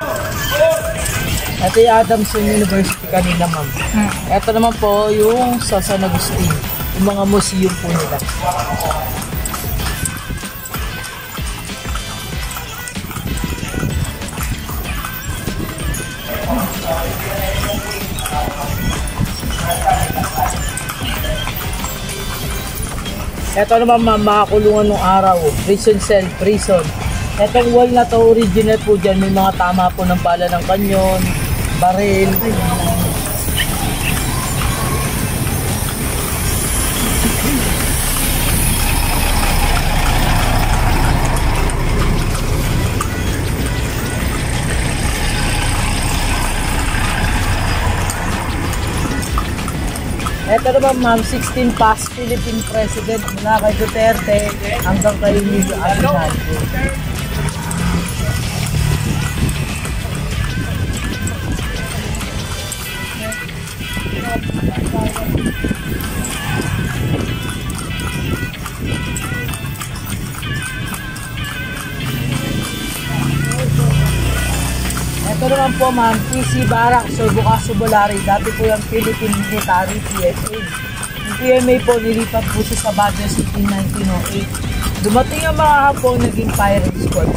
Ito yung Adamson University kanina, ma'am. Ito naman po yung sa San Agustin. Yung mga museum po nila. Ito naman, ma'am, makakulungan ng araw. Prison cell, prison. Etong wall na to, original po dyan. May mga tama po ng bala ng kanyon, baril. Ito naman, ma'am, 16 past Philippine President mula kay Duterte hanggang kay Emilio Aguinaldo. Ito naman po, ma'am, PC Barracks o Bukaso Bolari. Dati po yung Philippine Military PMA. Yung PMA po, nilipat po siya sa Baguio City 1908. Dumating ang mga hapong naging pirate squad.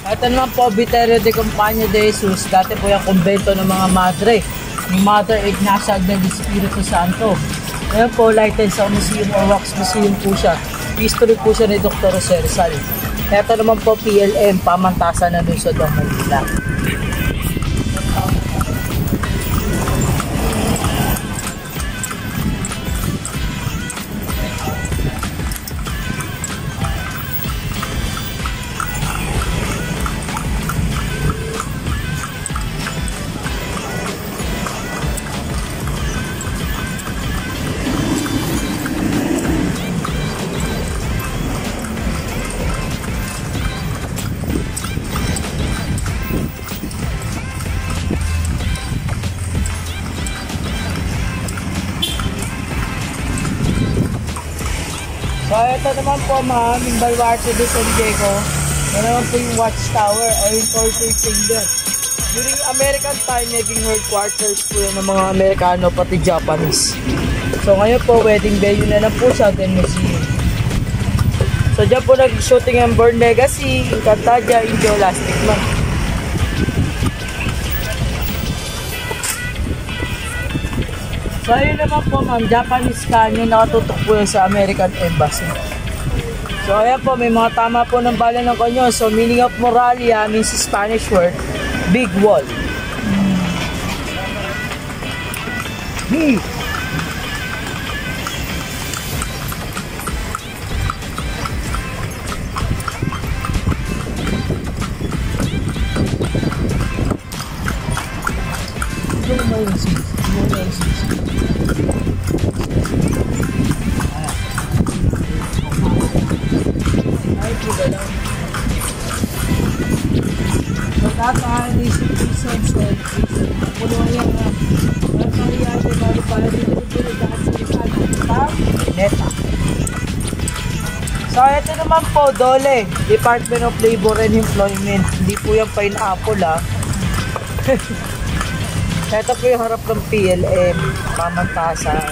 Ito naman po, Viterio de Compañía de Jesus. Dati po yung kumbento ng mga madre. Ni Mother Ignacia del Espiritu Santo. Ngayon po, Lighten sa Museum or Wax Museum po siya. History po siya ni Dr. Jose Rizal. Ito naman po, PLM, Pamantasan ng Luzon ng Manila. So, ito naman po, ma'am, yung Baluarte de San Diego. Ito naman po yung Watchtower o yung Torture Chamber. During American time, naging headquarters po yan ng mga Amerikano, pati Japanese. So, ngayon po, wedding venue na lang po siya, then museum. So, dyan po nag-shooting ang Born Legacy, Encantadia, Indio, Elastic Man. So, ayun naman po, ma'am, Japanese Canyon, nakatutok po yun sa American Embassy. So, ayan po, may mga tama po ng bala ng kanyon. So, meaning of Moralia means Spanish word, big wall. So, ito naman po, DOLE, Department of Labor and Employment. Hindi po yung pineapple, ha. Ito po yung harap ng PLM, Pamantasan.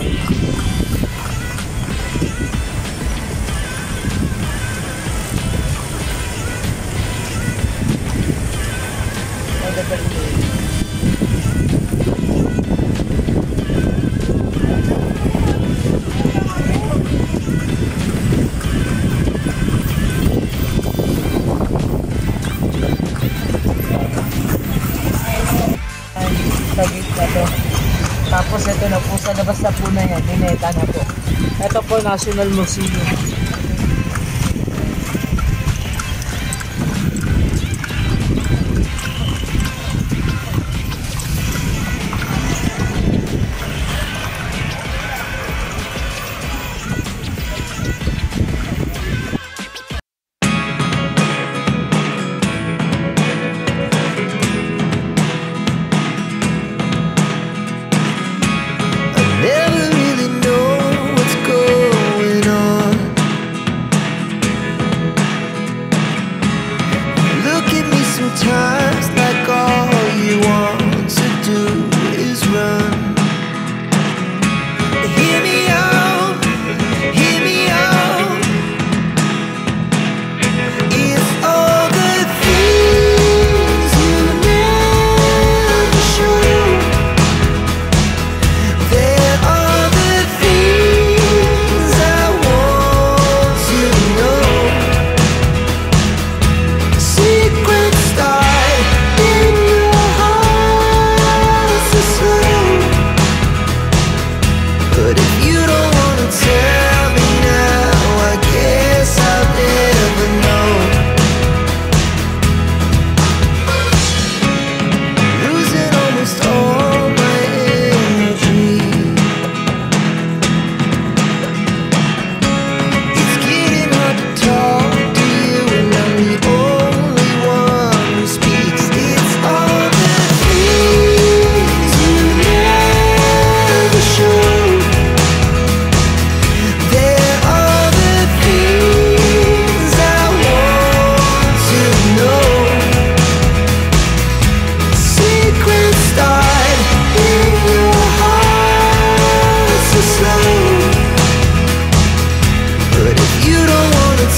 Tapos ito na po, sa labas na po na yan, dineta na po. Ito po, National Museum.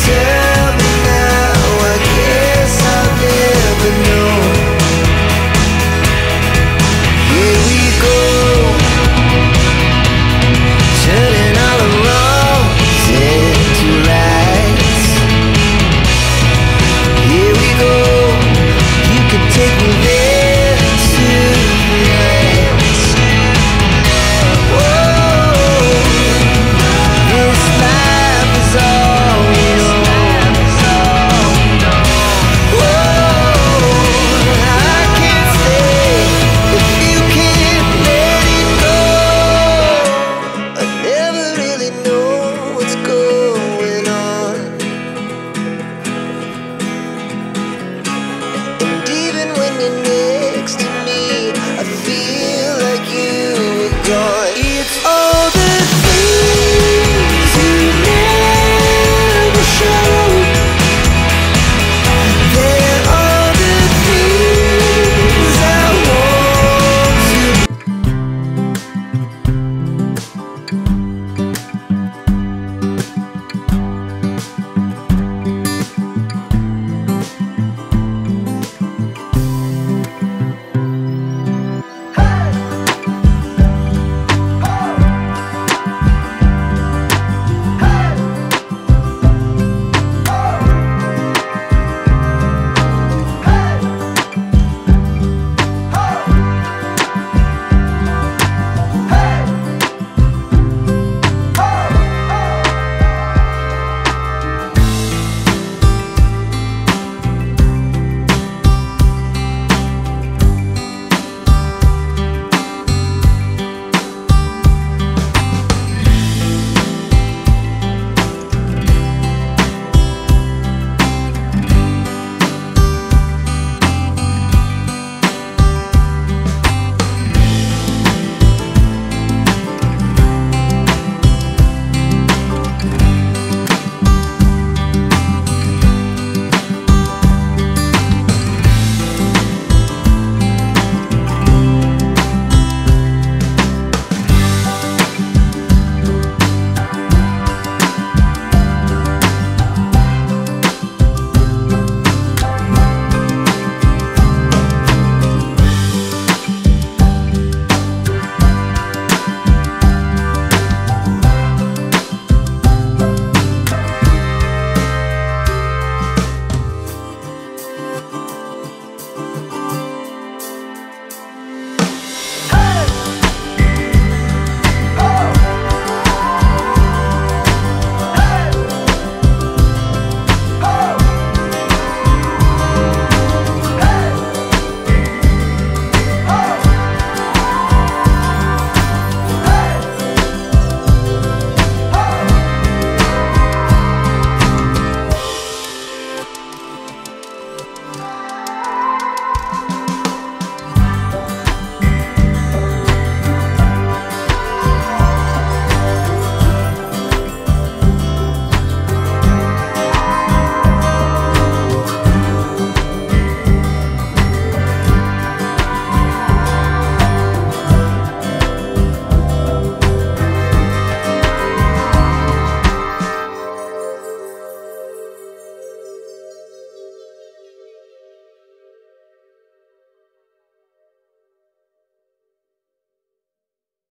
Tell